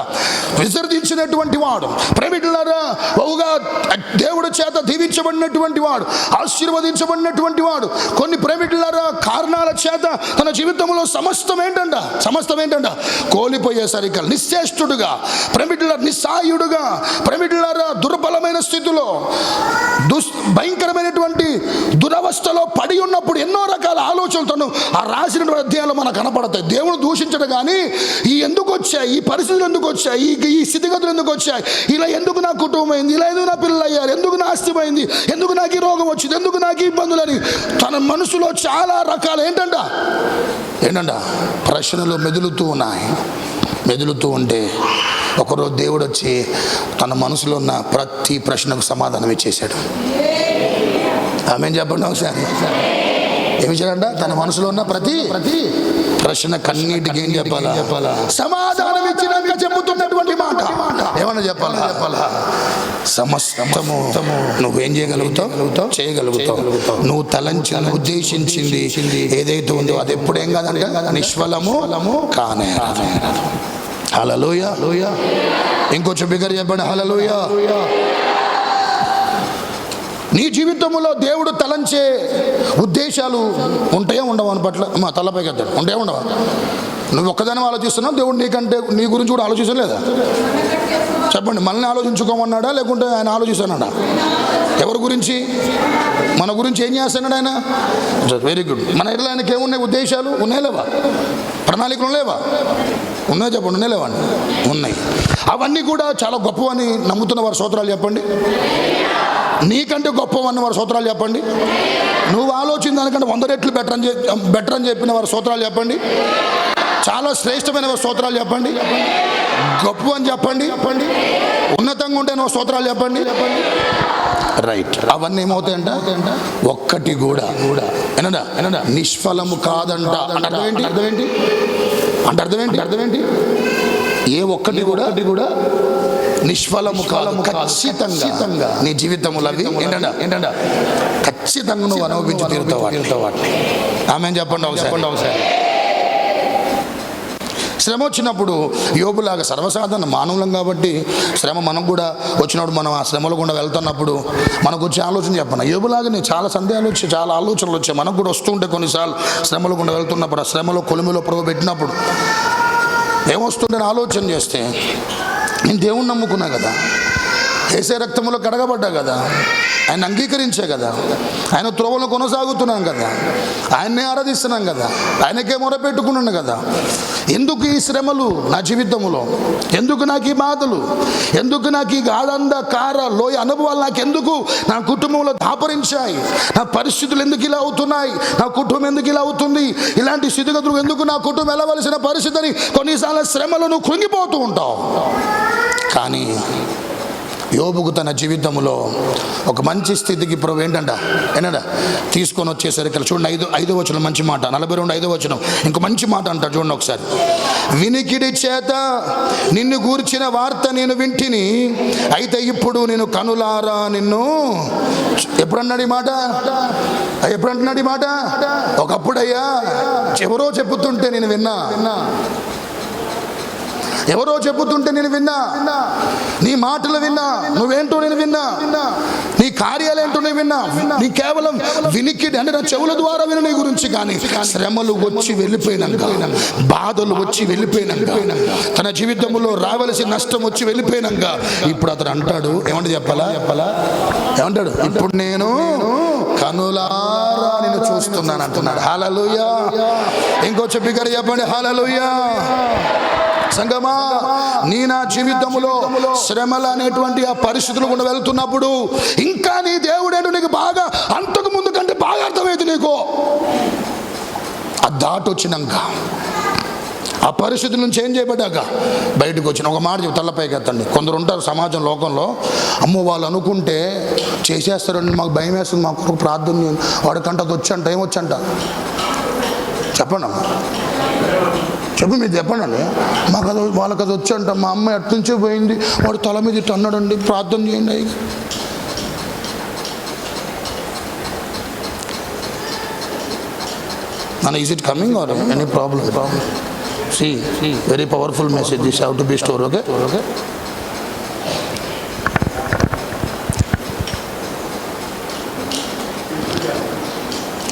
విసర్జించినటువంటి వాడు, ప్రైవేట్లారా బహుగా దేవుడి చేత దీవించబడినటువంటి వాడు, ఆశీర్వదించబడినటువంటి వాడు, కొన్ని ప్రైవేట్లారా కారణాల చేత తన జీవితంలో సమస్తం ఏంటంట కోల్పోయేసరికి నిశ్చేష్టుడుగా, నిస్సాయుడుగా, దుర్బలమైన స్థితిలో, భయంకరమైనటువంటి దురవస్థలో పడి ఉన్నప్పుడు ఎన్నో రకాల ఆలోచనలతో ఆ రాసినటువంటి అధ్యాయంలో మనకు కనపడతాయి. దేవుడు దూషించడు, కానీ ఈ ఎందుకు వచ్చాయి, ఈ పరిస్థితులు ఎందుకు వచ్చాయి, ఈ స్థితిగతులు ఎందుకు వచ్చాయి, ఇలా ఎందుకు నా కుటుంబం అయింది, ఇలా ఎందుకు నా పిల్లలు అయ్యారు, ఎందుకు నా ఆస్తి పోయింది, ఎందుకు నాకు ఈ రోగం వచ్చింది, ఎందుకు నాకు ఇబ్బందులని తన మనసులో చాలా రకాల ఏంటంట ప్రశ్నలు మెదులుతూ ఉంటే ఒకరోజు దేవుడు వచ్చి తన మనసులో ఉన్న ప్రతి ప్రశ్నకు సమాధానం ఇచ్చేశాడు. ఆమె చెప్పండి ఒకసారి. ఏమి చేయాలంట? తన మనసులో ఉన్న ప్రతి ప్రశ్న కన్నీటికి ఏం చెప్పాలా? సమాధానం ఇచ్చినాక చెబుతున్నటువంటి మాట ఏమన్నా చెప్పాలా? సమస్తము నువ్వేం చేయగలుగుతావు. నువ్వు తలంచిన ఉద్దేశించింది ఏదైతే ఉందో అది ఎప్పుడేం కాదంటే నిష్ఫలము కానే. హల్లెలూయా. ఇంకొంచెం బిగ్గర చెప్పండి హల్లెలూయా. నీ జీవితంలో దేవుడు తలంచే ఉద్దేశాలు ఉంటాయో ఉండవు అని పట్ల మా తలపైకి ఎత్తాడు. ఉంటాయో ఉండవా? నువ్వు ఒక్కదాని ఆలోచిస్తున్నావు, దేవుడు నీ గురించి కూడా ఆలోచించలేదా? చెప్పండి, మనల్ని ఆలోచించుకోమన్నాడా లేకుంటే ఆయన ఆలోచిస్తున్నాడా? ఎవరి గురించి? మన గురించి ఏం చేస్తున్నాడు ఆయన? Very good. మన ఎట్లా ఆయనకి ఏమున్నాయి ఉద్దేశాలు? ఉన్నాయి లేవా? ప్రణాళికలు లేవా? ఉన్నాయి చెప్పండి, ఉన్నాయి లేవా? ఉన్నాయి. అవన్నీ కూడా చాలా గొప్పవని నమ్ముతున్న వారు స్తోత్రాలు చెప్పండి. నీకంటే గొప్పవన్న వారు స్తోత్రాలు చెప్పండి. నువ్వు ఆలోచించిన దానికంటే 100 రెట్లు బెటర్ అని చెప్పిన వారు స్తోత్రాలు చెప్పండి. చాలా శ్రేష్టమైన వారు స్తోత్రాలు చెప్పండి. గొప్ప అని చెప్పండి. ఉన్నతంగా ఉంటే నువ్వు స్తోత్రాలు చెప్పండి. రైట్. అవన్నీ ఏమవుతాయంట? ఒక్కటి కూడా ఏనా నిష్ఫలము కాదంట. అర్థమేంటి? ఏ ఒక్కటి కూడా నిష్ఫలము కాదు. ఖచ్చితంగా నీ జీవితంలో అవి ఏంటంటే ఖచ్చితంగా నువ్వు అనుభవించి తీరుతావు వాటిని. ఆమె చెప్పండి ఒకసారి. శ్రమ వచ్చినప్పుడు యోబులాగా సర్వసాధారణ మానవులం కాబట్టి శ్రమ మనకు కూడా వచ్చినప్పుడు మనం ఆ శ్రమల గుండా వెళ్తున్నప్పుడు మనకు వచ్చే ఆలోచన చెప్పను. యోబులాగానే చాలా సందేహాలు వచ్చాయి, చాలా ఆలోచనలు వచ్చాయి. మనకు కూడా వస్తుంటే కొన్నిసార్లు శ్రమల గుండా వెళ్తున్నప్పుడు ఆ శ్రమలో కొలిమిలో ప్రభు పెట్టినప్పుడు ఏమొస్తుందని ఆలోచన చేస్తే, నేను దేవుణ్ణి నమ్ముకున్నా కదా, యేసే రక్తంలో కడగబడ్డా కదా, ఆయన అంగీకరించే కదా, ఆయన త్రోవలో కొనసాగుతున్నాం కదా, ఆయన్నే ఆరాధిస్తున్నాం కదా, ఆయనకే మొరపెట్టుకున్నాను కదా, ఎందుకు ఈ శ్రమలు నా జీవితంలో? ఎందుకు నాకు ఈ బాధలు? ఎందుకు నాకు ఈ గాఢంధకార లోయ అనుభవాలు నాకు ఎందుకు నా కుటుంబంలో దాపరించాయి? నా పరిస్థితులు ఎందుకు ఇలా అవుతున్నాయి? నా కుటుంబం ఎందుకు ఇలా అవుతుంది? ఇలాంటి స్థితిగతులు ఎందుకు నా కుటుంబం వెళ్ళవలసిన పరిస్థితిని కొన్నిసార్లు శ్రమలను కృంగిపోతూ ఉంటావు. కానీ యోబుకు తన జీవితంలో ఒక మంచి స్థితికి ప్రభు ఏంటంట తీసుకొని వచ్చేసరికి చూడండి, 5వ వచనం మంచి మాట, 42 5వ వచనం ఇంకో మంచి మాట అంటాడు చూడండి ఒకసారి. వినికిడి చేత నిన్ను గూర్చిన వార్త నేను వింటిని, అయితే ఇప్పుడు నేను కనులారా నిన్ను. ఎప్పుడన్నాడు ఈ మాట? ఎప్పుడంటున్నాడు ఈ మాట? ఒకప్పుడయ్యా ఎవరో చెప్పుతుంటే నేను విన్నా, ఎవరో చెబుతుంటే నేను విన్నా, నీ మాటలు విన్నా, నువ్వేంటో నేను విన్నా, నీ కార్యాలేంటో నేను విన్నా. నీ కేవలం వినికిడి అంటే నా చెవుల ద్వారా విన నీ గురించి. కానీ శ్రమలు వచ్చి వెళ్ళిపోయినాక, బాధలు వచ్చి వెళ్ళిపోయినాక, తన జీవితంలో రావలసిన నష్టం వచ్చి వెళ్ళిపోయినాక ఇప్పుడు అతను అంటాడు, ఏమంటే చెప్పాలా? ఏమంటాడు? ఇప్పుడు నేను కనులారా నిన్ను చూస్తున్నాను అంటున్నాడు. హల్లెలూయా. ఇంకొంచెం బిగ్గరగా చెప్పండి, హల్లెలూయా. సంగమా, నీ నా జీవితంలో శ్రమలు అనేటువంటి ఆ పరిస్థితులు కూడా వెళ్తున్నప్పుడు ఇంకా నీ దేవుడేంటో నీకు బాగా, అంతకు ముందు కంటే బాగా అర్థమైంది నీకు. ఆ దాటి వచ్చినాక, ఆ పరిస్థితి నుంచి ఏం చేయబడ్డాక బయటకు వచ్చిన ఒక మాట చెప్పి తల్లపైకి ఎత్తండి. కొందరు ఉంటారు సమాజం లోకంలో, అమ్మో వాళ్ళు అనుకుంటే చేసేస్తారండి, మాకు భయం వేస్తుంది, మాకు ఒక ప్రార్థన చేయండి, వాడికంట అది వచ్చంట, ఏమొచ్చంట చెప్పండి అమ్మ, చెప్పు మీరు చెప్పండి. మాకు అది వాళ్ళకి అది వచ్చంట, మా అమ్మాయి అట్నుంచే పోయింది, వాడు తల మీద ఇట్టు అన్నాడండి, ప్రార్థన చేయండి. అయ్యి and is it coming or any problem? See, very powerful message. This have to be stored. Okay.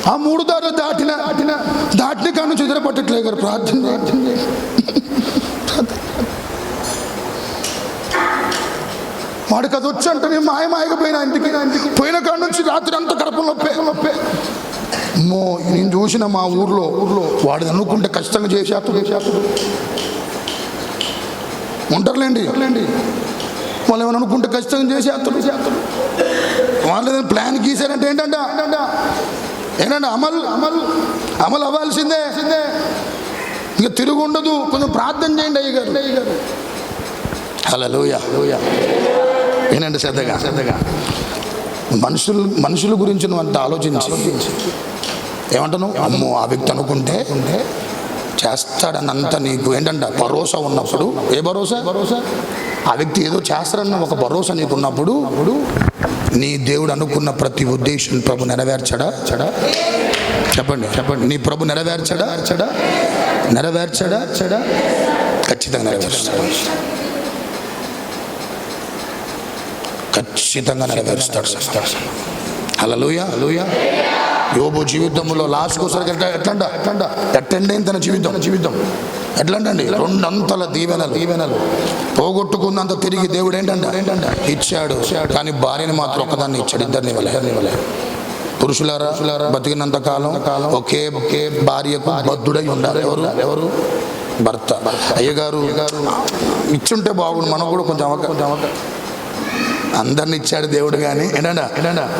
ఆ 3 దారులు దాటిన కాను చెదర పట్టట్లే గారు ప్రార్థన. వాడికి అది వచ్చి అంటే నేను మాయమాయగా పోయినా, ఇంటికి పోయిన కాడ నుంచి రాత్రి అంతా కడప నొప్పే. నేను చూసిన మా ఊర్లో వాడిని అనుకుంటే ఖచ్చితంగా చేసేస్తాడు. ఉంటారులేండి, వాళ్ళు ఏమైనా అనుకుంటే ఖచ్చితంగా చేసేస్తాడు. వాళ్ళు ఏదైనా ప్లాన్ గీసారంటే ఏంటంటే అమలు అవ్వాల్సిందే, ఇంకా తిరుగు ఉండదు. కొంచెం ప్రార్థన చేయండి అయ్యగారు. హల్లెలూయా. ఏనండి శ్రద్ధగా మనుషుల గురించి నువ్వు అంత ఆలోచించి ఏమంటాను, అమ్మో ఆ వ్యక్తి అనుకుంటే చేస్తాడన్నంత నీకు ఏంటంట భరోసా ఉన్నప్పుడు. ఏ భరోసా? ఆ వ్యక్తి ఏదో చేస్తాడన్న ఒక భరోసా నీకు ఉన్నప్పుడు నీ దేవుడు అనుకున్న ప్రతి ఉద్దేశం ప్రభు నెరవేర్చడా? చెప్పండి. నీ ప్రభు నెరవేర్చడా? ఖచ్చితంగా నెరవేర్చాడు. ఖచ్చితంగా నెరవేరుస్తాడు. హల్లెలూయా. యోబు జీవితంలో లాస్ట్ కోసరికి ఎట్లంట అటెండ్ అయింది తన జీవితం. ఎట్లా అండి, రెండంతల దీవెనలు పోగొట్టుకున్నంత తిరిగి దేవుడు ఏంటంటే ఇచ్చాడు. కానీ భార్యని మాత్రం ఒక్కదాన్ని ఇచ్చాడు, ఇద్దరిని ఇవ్వలే. పురుషులారా, బతికినంత కాలం ఒకే భార్యకు బద్ధుడై ఉండాలి. ఎవరు భర్త. అయ్యగారు ఇచ్చుంటే బాగుండు, మనకు కూడా కొంచెం అవక. అందరిని ఇచ్చాడు దేవుడు, కానీ ఏంటంట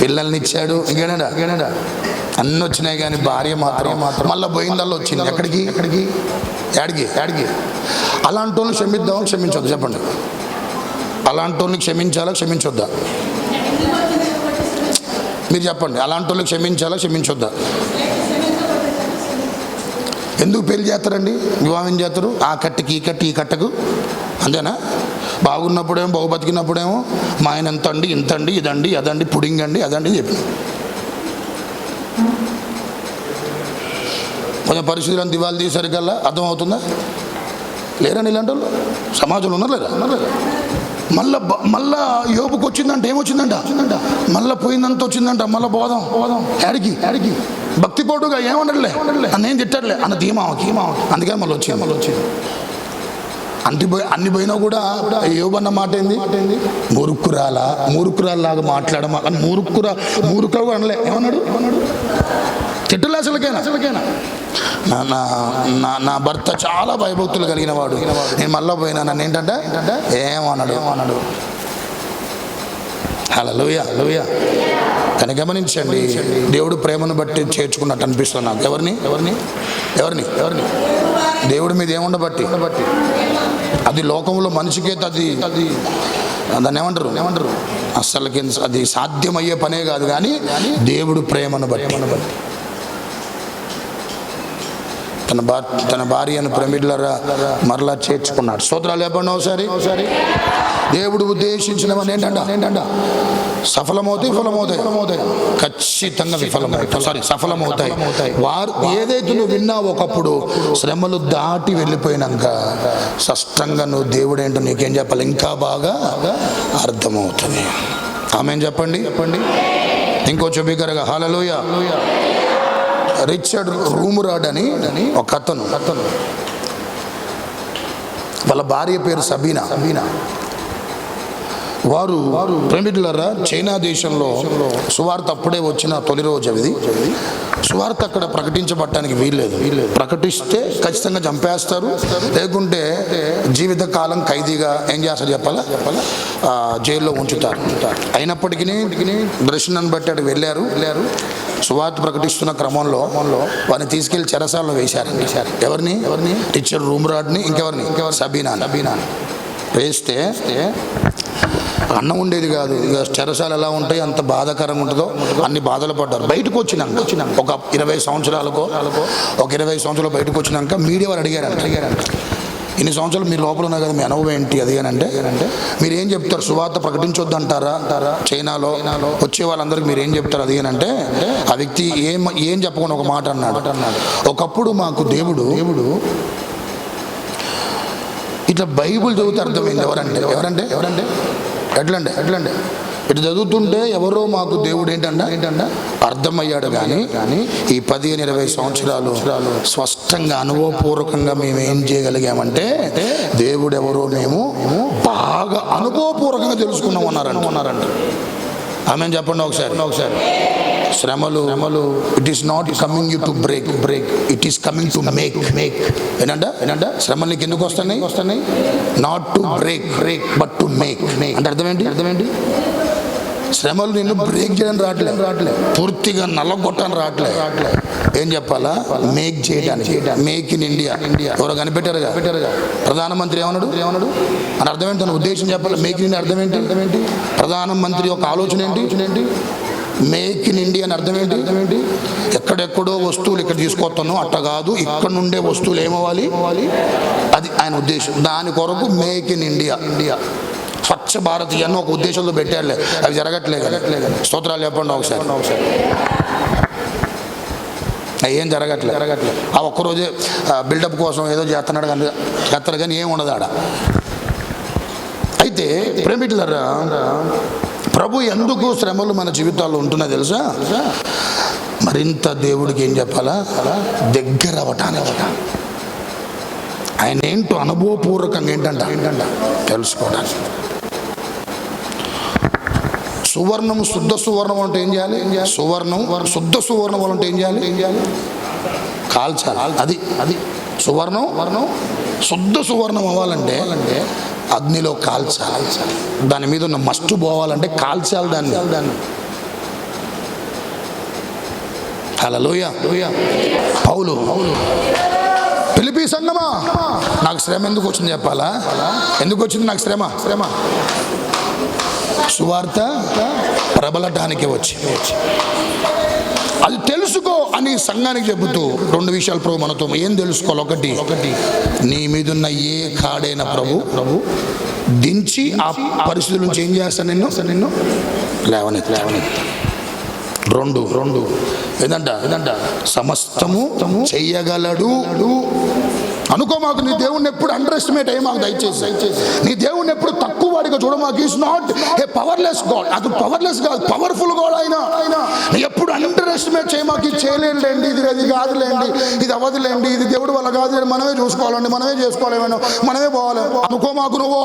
పిల్లల్ని ఇచ్చాడు, ఇంకేంటంట అన్నీ వచ్చినాయి. కానీ భార్య మాత్రం మళ్ళీ పోయిందల్లో వచ్చింది. ఎక్కడికి యాడికి. అలాంటి వాళ్ళని క్షమిద్దాం, క్షమించొద్దు? చెప్పండి. అలాంటి వాళ్ళని క్షమించాలా, క్షమించొద్దా? మీరు చెప్పండి. అలాంటి వాళ్ళకి క్షమించాలా, క్షమించొద్దా? ఎందుకు పెళ్లి చేస్తారండి, వివాహం చేస్తారు? ఆ కట్టుకి ఈ కట్టకు, అంతేనా? బాగున్నప్పుడేమో, బాగు బతికినప్పుడేమో మా ఆయన ఎంత అండి, ఇంత అండి, ఇదండి, అదండి, పుడింగ్ అండి, అదండి చెప్పి కొంచెం పరిస్థితులను దివాళి తీసరికల్లా అర్థమవుతుందా? లేరండి ఇలాంటి వాళ్ళు సమాజంలో ఉన్నారు లేదా? మళ్ళా యోపుకి వచ్చిందంట, ఏమొచ్చిందంట? మళ్ళీ పోయిందంత వచ్చిందంట. మళ్ళీ పోదాం యాడికి భక్తిపోటుగా ఏమనట్లే, అన్నేం తిట్టట్లే అన్న ధీమాకి. అందుకని మళ్ళీ వచ్చింది. అన్ని పోయినా కూడా యోబన్న మాట ఏంది? మూర్ఖురాలాగా మాట్లాడమా అని మూర్ఖురాలు అనలే. ఏమన్నాడు? తిట్టులే అసలుకేనా? నా భర్త చాలా భయభక్తులు కలిగిన వాడు, నేను మళ్ళీ పోయినా, నన్ను ఏంటంటే ఏమన్నాడు. హల్లెలూయా. కానీ గమనించండి, దేవుడు ప్రేమను బట్టి చేర్చుకున్నట్టు అనిపిస్తుంది నాకు. ఎవరిని దేవుడి మీద ఏముండ బట్టి? అది లోకంలో మనిషికైతే అది దాన్ని ఏమంటారు అస్సలకి అది సాధ్యమయ్యే పనే కాదు. కానీ దేవుడు ప్రేమను బట్టి తన భార్యను ప్రమిడ్లరా మరలా చేర్చుకున్నాడు. స్తోత్రాలు చెప్పండి ఒకసారి. దేవుడు ఉద్దేశించినవని ఏంటంట సఫలమవుతాయి, ఖచ్చితంగా సఫలమవుతాయి. వారు ఏదైతే నువ్వు విన్నావు ఒకప్పుడు, శ్రమలు దాటి వెళ్ళిపోయినాక స్పష్టంగా నువ్వు దేవుడు ఏంటో నీకేం చెప్పాలి, ఇంకా బాగా అర్థమవుతుంది. ఆమేన్ చెప్పండి. ఇంకొంచెం బిగ్గరగా హల్లెలూయా. రిచర్డ్ రూమురాడ్ అని ఒక అతను, వాళ్ళ భార్య పేరు సబీనా. వారు ప్రేమికులారా చైనా దేశంలో సువార్త అప్పుడే వచ్చిన తొలి రోజు అది. సువార్త అక్కడ ప్రకటించబడటానికి వీల్లేదు. ప్రకటిస్తే ఖచ్చితంగా చంపేస్తారు, లేకుంటే జీవితకాలం ఖైదీగా ఏం చేస్తారు చెప్పాలా, జైల్లో ఉంచుతారు. అయినప్పటికీ దర్శనాన్ని బట్టి అటు వెళ్ళారు. సువార్త ప్రకటిస్తున్న క్రమంలో వారిని తీసుకెళ్లి చెరసాలలో వేశారు. ఎవరిని? రిచర్డ్ రూమురాడ్ని, ఇంకెవరిని? సబీనా వేస్తే అన్నం ఉండేది కాదు. ఇక చెరసాలు ఎలా ఉంటాయి, అంత బాధాకరంగా ఉంటుందో అన్ని బాధలు పడ్డారు. బయటకు వచ్చినాక ఒక 20 సంవత్సరాలు బయటకు వచ్చినాక మీడియా వారు అడిగారంట, ఇన్ని సంవత్సరాలు మీరు లోపల ఉన్నారు కదా, మీ అనుభవం ఏంటి అది అని అంటే మీరు ఏం చెప్తారు, సువార్త ప్రకటించొద్దు అంటారా? చైనాలో వచ్చే వాళ్ళందరికీ మీరు ఏం చెప్తారు అది అని అంటే ఆ వ్యక్తి ఏం చెప్పకుండా ఒక మాట అన్నాడు. ఒకప్పుడు మాకు దేవుడు ఇట్లా బైబుల్ చదివితే అర్థమైంది. ఎవరంటే ఎట్లండి ఇటు చదువుతుంటే ఎవరో మాకు దేవుడు ఏంటంట అర్థమయ్యాడు. కానీ ఈ 15-20 సంవత్సరాలు స్పష్టంగా అనుభవపూర్వకంగా మేము ఏం చేయగలిగామంటే దేవుడు ఎవరో మేము బాగా అనుభవపూర్వకంగా తెలుసుకున్నాం అన్నారంట. ఆమె చెప్పండి ఒకసారి. శ్రమలు it is not coming you to break, it is coming to make. ఏంటంట శ్రమలు నీకు ఎందుకు వస్తున్నాయి? Not to break but to make. అంటే అర్థం ఏంటి? శ్రమలు నిన్ను బ్రేక్ చేయడానికి రావట్లేదు, పూర్తిగా నల్లగొట్టడానికి రావట్లేదు. ఏం చెప్పాలా? మేక్ చేయడానికి. Make in India. ఎవరో కనిపెట్టారుగా ప్రధానమంత్రి ఏమన్నాడు అని అర్థం ఏంటి? తన ఉద్దేశం చెప్పాలి. మేక్ ఇన్ ఇండియా అర్థం ఏంటి? ప్రధానమంత్రి యొక్క ఆలోచన ఏంటి? మేక్ ఇన్ ఇండియా అని అర్థం ఏంటి? ఎక్కడెక్కడో వస్తువులు ఇక్కడ తీసుకొస్తాను అట్ట కాదు, ఇక్కడ నుండే వస్తువులు ఏమవ్వాలి, అది ఆయన ఉద్దేశం. దాని కొరకు make in India, Swachh Bharat అన్న ఒక ఉద్దేశంతో పెట్టారులే, అవి జరగట్లేదు. స్తోత్రాలు చెప్పండి ఒకసారి. ఏం జరగట్లేదు. ఆ ఒక్కరోజే బిల్డప్ కోసం ఏదో చేస్తాడు కానీ ఏం ఉండదు ఆడ. అయితే ప్రేమికులారా, ప్రభు ఎందుకు శ్రమలు మన జీవితాల్లో ఉంటున్నా తెలుసా? మరింత దేవుడికి ఏం చెప్పాలా, దగ్గర అవ్వటానికి. ఆయన ఏంటో అనుభవపూర్వకంగా ఏంటంట తెలుసుకోవడానికి. సువర్ణం, శుద్ధ సువర్ణం అంటే ఏం చేయాలి? సువర్ణం శుద్ధ సువర్ణం అంటే ఏం చేయాలి? కాల్చాలి. అది సువర్ణం శుద్ధ సువర్ణం అవ్వాలంటే అగ్నిలో కాల్చాలి. దాని మీద ఉన్న మస్టు పోవాలంటే కాల్చాలి దాన్ని. హల్లెలూయా. పౌలు, ఫిలిప్పీ సంఘమా, నాకు శ్రమ ఎందుకు వచ్చింది చెప్పాలా? ఎందుకు వచ్చింది నాకు శ్రమ? సువార్త ప్రబలటానికి వచ్చి అది తెలుసుకో అని సంఘానికి చెబుతూ 2 విషయాలు ప్రభు మనతో ఏం తెలుసుకోవాలి. ఒకటి, నీ మీదున్న ఏ కాడైన ప్రభు దించి ఆ పరిస్థితుల నుంచి ఏం చేస్తాను నిన్ను లేవనెత్తి. 2 ఏదంట సమస్తము చెయ్యగలడు. అనుకో మాకు నీ దేవుణ్ణి ఎప్పుడు అండర్ ఎస్టిమేట్ అయ్యి మాకు దయచేసి. నీ దేవుణ్ణి ఎప్పుడు తక్కువ వాడిగా చూడ. మాకు is not a powerless God. అది పవర్లెస్ కాదు, పవర్ఫుల్ గాడ్. ఆయన ఎప్పుడు అండర్ ఎస్టిమేట్ చేయి. మాకు ఇది చేయలేండి, ఇది కాదులేండి, ఇది అవ్వదులేండి, ఇది దేవుడు వల్ల కాదు, మనమే చూసుకోవాలండి, మనమే చేసుకోలేమో, మనమే పోవాలి అనుకో మాకు. నువ్వు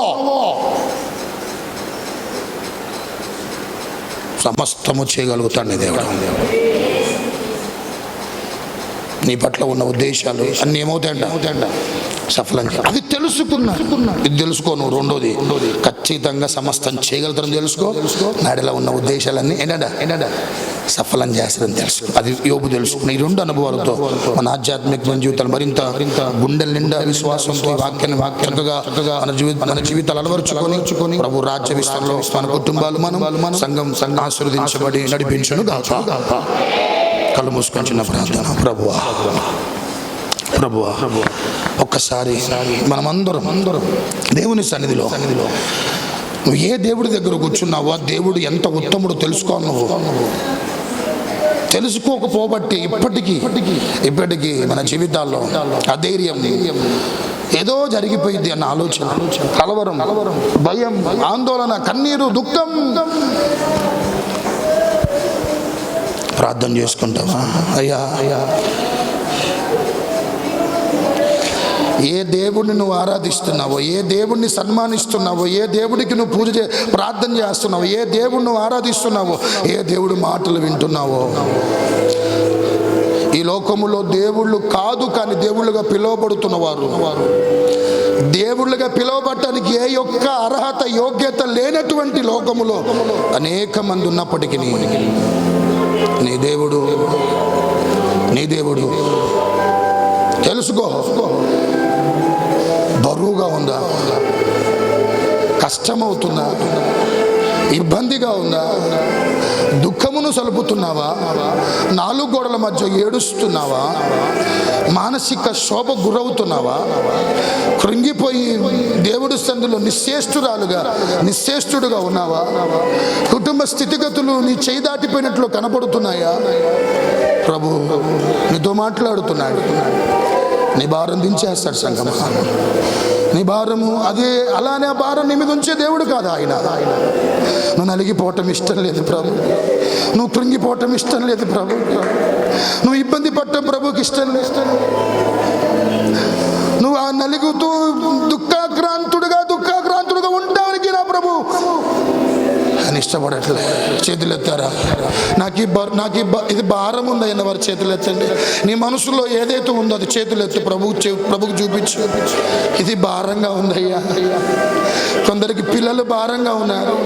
సమస్తము చేయగలుగుతాడు నీ దేవుడు. నీ పట్ల ఉన్న ఉద్దేశాలు అన్నీ ఏమవుతాయంట? సఫలం. అది తెలుసుకున్నా. ఇది తెలుసుకో నువ్వు. రెండోది ఖచ్చితంగా సమస్తం చేయగలుగుతారని తెలుసుకో. నాడిలో ఉన్న ఉద్దేశాలన్నీ ఏంటంట సఫలం చేస్తారని తెలుసు. అది యోబు తెలుసుకున్న. ఈ 2 అనుభవాలతో మన ఆధ్యాత్మిక జీవితాలు మరింత గుండెల నిండా విశ్వాసంతో వాక్యంగా మన జీవితాలు అలవరుచుకొని ప్రభు రాజ్య విస్తరణలో మన కుటుంబాలు మనం సంఘం ఆశీర్వదించబడి నడిపించును గాక. కళ్ళు మూసుకొని చిన్న ప్రార్థన. ప్రభువా ఒక్కసారి మనమందరం దేవుని సన్నిధిలో నువ్వు ఏ దేవుడి దగ్గర కూర్చున్నావో దేవుడు ఎంత ఉత్తముడు తెలుసుకో. నువ్వు తెలుసుకోకపోబట్టి ఇప్పటికీ మన జీవితాల్లో అధైర్యం, ఏదో జరిగిపోయింది అన్న ఆలోచన, కలవరం, భయం, ఆందోళన, కన్నీరు, దుఃఖం. ప్రార్థన చేసుకుంటావా? అయ్యా ఏ దేవుడిని నువ్వు ఆరాధిస్తున్నావో, ఏ దేవుడిని సన్మానిస్తున్నావో, ఏ దేవుడికి నువ్వు ప్రార్థన చేస్తున్నావో, ఏ దేవుడిని నువ్వు ఆరాధిస్తున్నావో, ఏ దేవుడి మాటలు వింటున్నావో, ఈ లోకములో దేవుళ్ళు కాదు కానీ దేవుళ్ళుగా పిలువబడుతున్నవారు, దేవుళ్ళుగా పిలువబడటానికి ఏ యొక్క అర్హత యోగ్యత లేనటువంటి లోకములో అనేక మంది ఉన్నప్పటికీ నీ దేవుడు తెలుసుకో. బరువుగా ఉందా? కష్టమవుతుందా? ఇబ్బందిగా ఉందా? దుఃఖమును సలుపుతున్నావా? 4 గోడల మధ్య ఏడుస్తున్నావా? మానసిక శోభ గురవుతున్నావా? కృంగిపోయి దేవుడి సందులో నిశ్చేష్టుడుగా ఉన్నావా? కుటుంబ స్థితిగతులు నీ చేయి దాటిపోయినట్లు కనపడుతున్నాయా? ప్రభు నీతో మాట్లాడుతున్నాడు. నీ భారం దించేస్తాడు సంగమ. నీ భారము అలానే ఆ భారం నీ మీద ఉంచే దేవుడు కాదు ఆయన. నువ్వు నలిగిపోవటం ఇష్టం లేదు ప్రభు. నువ్వు కృంగిపోవటం ఇష్టం లేదు ప్రభు. నువ్వు ఇబ్బంది పడటం ప్రభుకి ఇష్టం లేదు. నువ్వు ఆ నలుగుతూ దుఃఖాక్రాంతుడుగా ఉండడానికి నా ప్రభు అని ఇష్టపడట్లే. చేతులు ఎత్తారా? నాకు ఇది భారం ఉందన్న వారు చేతులు ఎత్తండి. నీ మనసులో ఏదైతే ఉందో అది చేతులు ఎత్తు. ప్రభుకు చూపించు. ఇది భారంగా ఉందయ్యా. కొందరికి పిల్లలు భారంగా ఉన్నారు,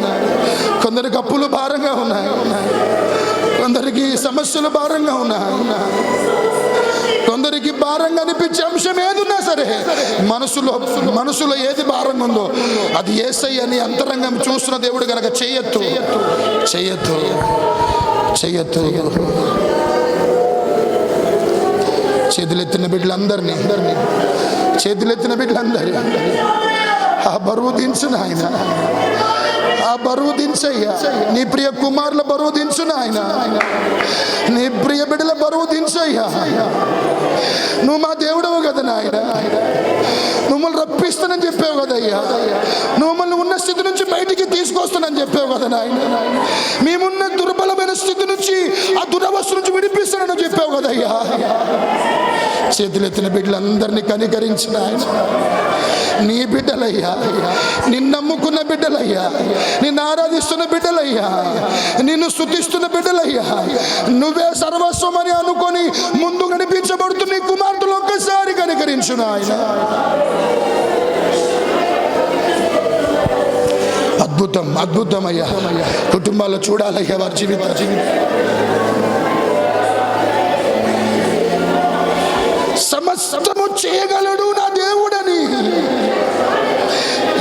కొందరికి అప్పులు భారంగా ఉన్నాయి, కొందరికి సమస్యలు భారంగా ఉన్నాయి, కొందరికి భారంగా అనిపించే అంశం ఏదున్నా సరే మనసులో ఏది భారంగా ఉందో అది యేసయ్య అని అంతరంగం చూస్తున్న దేవుడు కనుక చేయొద్దు. చేతులెత్తిన బిడ్డలందరినీ ఆ బరువు దించు నాయన. ఆ బరువు దించయ్యా. నీ ప్రియ కుమారుల బరువు దించు నాయన. నీ ప్రియ బిడ్డల బరువు దించయ్యా. నువ్వు మా దేవుడవు కదా నాయన. నువ్వులు రప్పిస్తానని చెప్పావు కదయ్యా. నువ్వు ఉన్న స్థితి నుంచి బయటికి తీసుకొస్తానని చెప్పావు కదా నాయన. మేమున్న దుర్బలమైన స్థితి నుంచి, ఆ దురవస్థ నుంచి విడిపిస్తానని చెప్పావు కదయ్యా. చేతులెత్తిన బిడ్డలందరినీ కనికరించిన ఆయన, నీ బిడ్డలయ్యా, నిన్ను నమ్ముకున్న బిడ్డలయ్యా, నిన్ను ఆరాధిస్తున్న బిడ్డలయ్యా, నిన్ను స్తుతిస్తున్న బిడ్డలయ్యా, నువ్వే సర్వస్వం అని అనుకొని ముందు నడిపించబడుతున్న నీ కుమార్తెలు ఒక్కసారి కనికరించిన ఆయన. అద్భుతం, అద్భుతం అయ్యా. కుటుంబాల్లో చూడాలయ్యా వారి జీవితం. సమస్తము చేయగలడు నా దేవుడని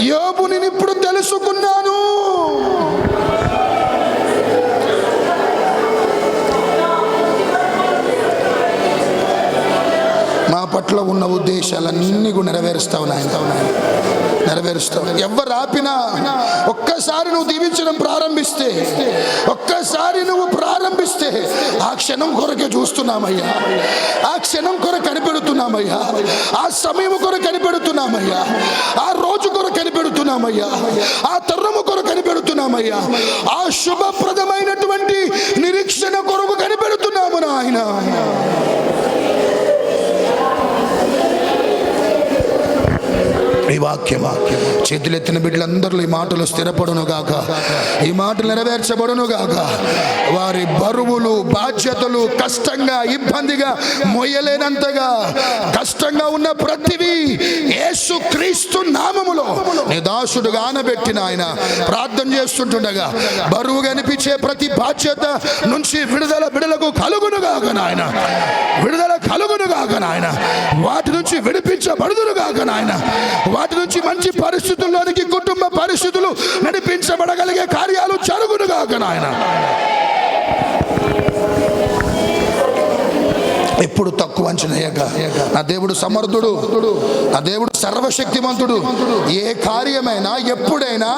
యోబుని ఇప్పుడు తెలుసుకున్నాను. మా పట్ల ఉన్న ఉద్దేశాలన్నీ కూడా నెరవేరుస్తావు నాయన, నెరవేరుస్తావు. ఎవరు ఆపినా ఒక్కసారి నువ్వు దీవించడం ప్రారంభిస్తే, ఒక్కసారి నువ్వు ప్రారంభిస్తే ఆ క్షణం కొరకే చూస్తున్నామయ్యా, ఆ క్షణం కొరకు కనిపెడుతున్నామయ్యా, ఆ సమయం కొరకు కనిపెడుతున్నామయ్యా, ఆ రోజు కొరకు కనిపెడుతున్నామయ్యా, ఆ తరుణము కొరకు కనిపెడుతున్నామయ్యా, ఆ శుభప్రదమైనటువంటి నిరీక్షణ కొరకు కనిపెడుతున్నాము నాయన. ఈ వాక్యం చేతులెత్తిన బిడ్డలందరూ ఈ మాటలు స్థిరపడును గాక, ఈ మాటలు నెరవేర్చబడును గాక. వారి బరువులు బాధ్యతలు కష్టంగా ఇబ్బందిగా మొయ్యలేనంతగా కష్టంగా ఉన్న ప్రతిదీ యేసు క్రీస్తు నామములో నీ దాసుడుగా ఆనబెట్టిన ఆయన ప్రార్థన చేస్తుంటుండగా బరువు కనిపించే ప్రతి బాధ్యత నుంచి విడుదల బిడలకు కలుగును గాక నాయన, విడుదల కలుగును గాక నాయన, వాటి నుంచి విడిపించబడుదును గాక నాయన, వాటి నుంచి మంచి పరిస్థితుల్లోనికి కుటుంబ పరిస్థితులు నడిపించబడగలిగే కార్యాలు జరుగును గాక నాయన. ఎప్పుడు తక్కువ అంచనయ్యగా నా దేవుడు సమర్థుడు, నా దేవుడు సర్వశక్తిమంతుడు. ఏ కార్యమైనా ఎప్పుడైనా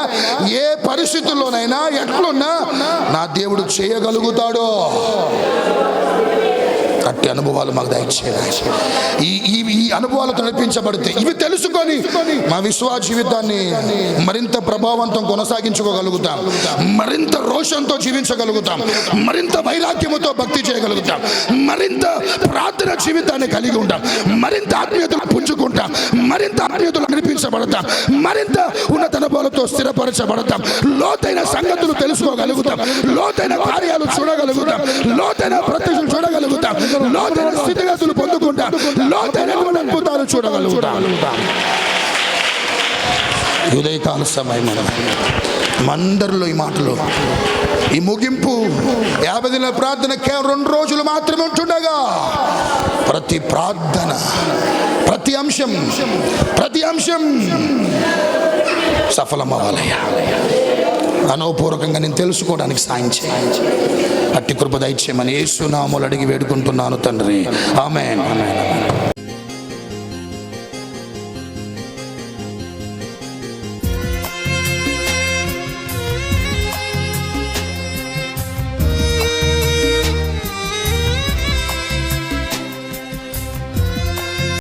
ఏ పరిస్థితుల్లోనైనా ఎట్లున్నా నా దేవుడు చేయగలుగుతాడో అట్టి అనుభవాలు మాకు దయచేయాలి. ఈ అనుభవాలతో నడిపించబడితే ఇవి తెలుసుకొని మా విశ్వాస జీవితాన్ని మరింత ప్రభావవంతం కొనసాగించుకోగలుగుతాం, మరింత రోషంతో జీవించగలుగుతాం, మరింత వైరాగ్యముతో భక్తి చేయగలుగుతాం, మరింత ప్రార్థన జీవితాన్ని కలిగి ఉంటాం, మరింత ఆత్మీయతలు పుంజుకుంటాం, మరింత ఆత్మీయతలు నడిపించబడతాం, మరింత ఉన్నత అనుభవాలతో స్థిరపరచబడతాం, లోతైన సంగతులు తెలుసుకోగలుగుతాం, లోతైన కార్యాలు చూడగలుగుతాం, లోతైన ప్రత్యక్షలు చూడగలుగుతాం, లోతైన స్థితిగతులు పొందుకుంటాం, లోతైన అద్భుతాలు చూడగలుగుతాం. ఉదయకాల సమయం మందరిలో ఈ మాటలు, ఈ ముగింపు 50 దినాల ప్రార్థన కేవలం 2 రోజులు మాత్రమే ఉంటుండగా ప్రతి ప్రార్థన ప్రతి అంశం సఫలమవ్వాలయ్యా. అనుభవపూర్వకంగా నేను తెలుసుకోవడానికి సాయం చేయండి. అట్టి కృప దయచేయమని యేసు నామములో అడిగి వేడుకుంటున్నాను తండ్రి. ఆమేన్.